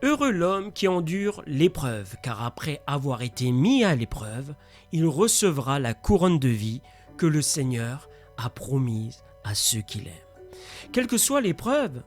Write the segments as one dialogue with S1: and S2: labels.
S1: Heureux l'homme qui endure l'épreuve, car après avoir été mis à l'épreuve, il recevra la couronne de vie que le Seigneur a promise à ceux qu'il aime. Quelle que soit l'épreuve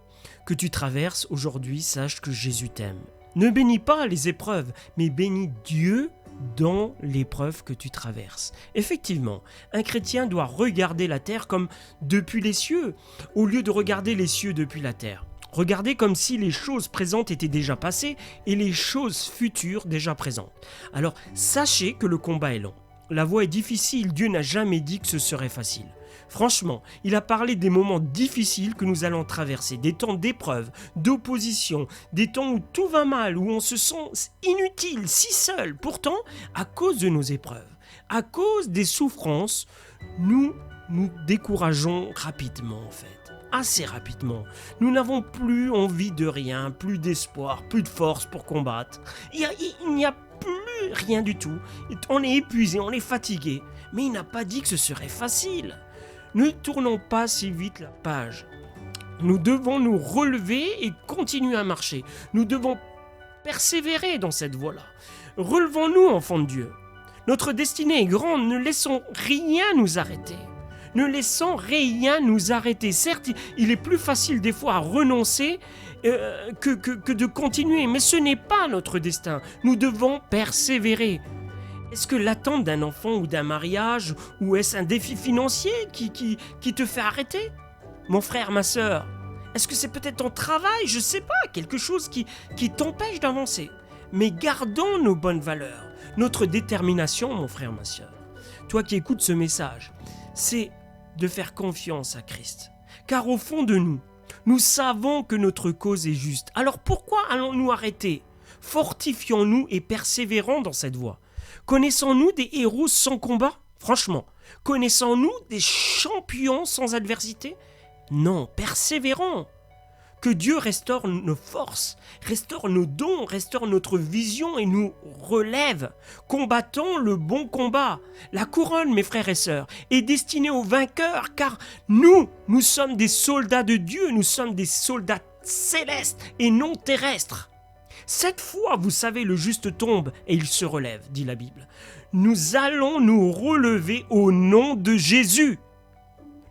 S1: que tu traverses aujourd'hui, sache que Jésus t'aime. Ne bénis pas les épreuves, mais bénis Dieu dans l'épreuve que tu traverses. Effectivement, un chrétien doit regarder la terre comme depuis les cieux, au lieu de regarder les cieux depuis la terre. Regardez comme si les choses présentes étaient déjà passées et les choses futures déjà présentes. Alors, sachez que le combat est long. La voie est difficile, Dieu n'a jamais dit que ce serait facile. Franchement, il a parlé des moments difficiles que nous allons traverser, des temps d'épreuve, d'opposition, des temps où tout va mal, où on se sent inutile, si seul. Pourtant, à cause de nos épreuves, à cause des souffrances, nous nous décourageons rapidement en fait. Assez rapidement. Nous n'avons plus envie de rien, plus d'espoir, plus de force pour combattre. Il n'y a plus rien du tout. On est épuisé, on est fatigué. Mais il n'a pas dit que ce serait facile. Ne tournons pas si vite la page. Nous devons nous relever et continuer à marcher. Nous devons persévérer dans cette voie-là. Relevons-nous, enfants de Dieu. Notre destinée est grande, ne laissons rien nous arrêter. Ne laissons rien nous arrêter. Certes, il est plus facile des fois à renoncer que de continuer, mais ce n'est pas notre destin. Nous devons persévérer. Est-ce que l'attente d'un enfant ou d'un mariage, ou est-ce un défi financier qui te fait arrêter ? Mon frère, ma sœur, est-ce que c'est peut-être ton travail ? Je ne sais pas, quelque chose qui t'empêche d'avancer. Mais gardons nos bonnes valeurs, notre détermination, mon frère, ma sœur. Toi qui écoutes ce message, c'est de faire confiance à Christ. Car au fond de nous, nous savons que notre cause est juste. Alors pourquoi allons-nous arrêter ? Fortifions-nous et persévérons dans cette voie. Connaissons-nous des héros sans combat ? Franchement, connaissons-nous des champions sans adversité ? Non, persévérons. Que Dieu restaure nos forces, restaure nos dons, restaure notre vision et nous relève. Combattons le bon combat. La couronne, mes frères et sœurs, est destinée aux vainqueurs, car nous sommes des soldats de Dieu, nous sommes des soldats célestes et non terrestres. 7 fois, vous savez, le juste tombe et il se relève, dit la Bible. Nous allons nous relever au nom de Jésus.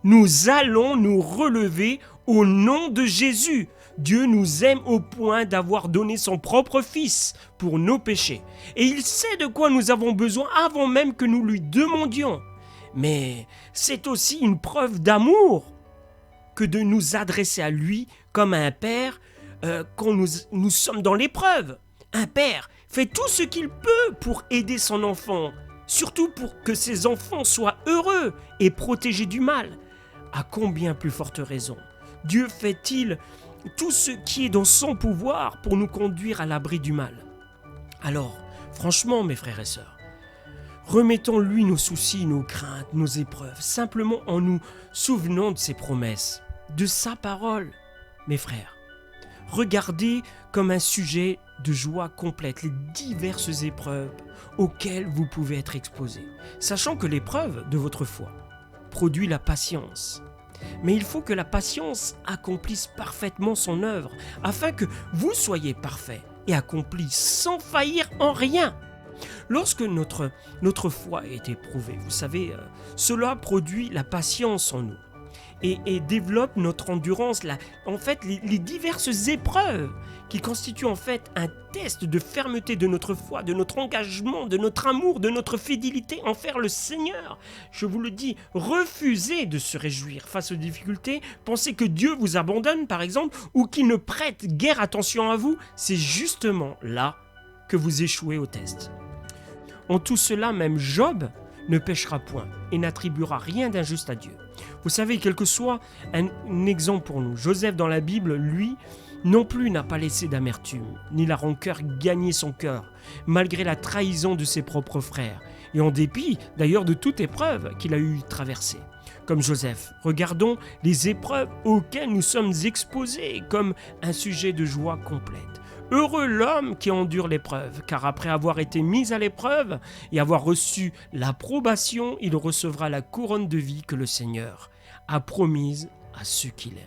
S1: Nous allons nous relever au nom de Jésus. Dieu nous aime au point d'avoir donné son propre Fils pour nos péchés. Et il sait de quoi nous avons besoin avant même que nous lui demandions. Mais c'est aussi une preuve d'amour que de nous adresser à lui comme à un père quand nous sommes dans l'épreuve. Un père fait tout ce qu'il peut pour aider son enfant, surtout pour que ses enfants soient heureux et protégés du mal. À combien plus forte raison Dieu fait-il tout ce qui est dans son pouvoir pour nous conduire à l'abri du mal. Alors, franchement, mes frères et sœurs, remettons-lui nos soucis, nos craintes, nos épreuves, simplement en nous souvenant de ses promesses, de sa parole. Mes frères, regardez comme un sujet de joie complète les diverses épreuves auxquelles vous pouvez être exposés, sachant que l'épreuve de votre foi produit la patience. Mais il faut que la patience accomplisse parfaitement son œuvre, afin que vous soyez parfaits et accomplis sans faillir en rien. Lorsque notre foi est éprouvée, vous savez, cela produit la patience en nous et développe notre endurance. En fait, les diverses épreuves qui constituent en fait un test de fermeté de notre foi, de notre engagement, de notre amour, de notre fidélité envers le Seigneur. Je vous le dis, refusez de se réjouir face aux difficultés. Pensez que Dieu vous abandonne, par exemple, ou qu'il ne prête guère attention à vous. C'est justement là que vous échouez au test. En tout cela, même Job ne péchera point et n'attribuera rien d'injuste à Dieu. Vous savez, quel que soit un exemple pour nous, Joseph dans la Bible, lui, non plus n'a pas laissé d'amertume, ni la rancœur gagner son cœur, malgré la trahison de ses propres frères, et en dépit d'ailleurs de toute épreuve qu'il a eu traversée. Comme Joseph, regardons les épreuves auxquelles nous sommes exposés comme un sujet de joie complète. Heureux l'homme qui endure l'épreuve, car après avoir été mis à l'épreuve et avoir reçu l'approbation, il recevra la couronne de vie que le Seigneur a promise à ceux qui l'aiment.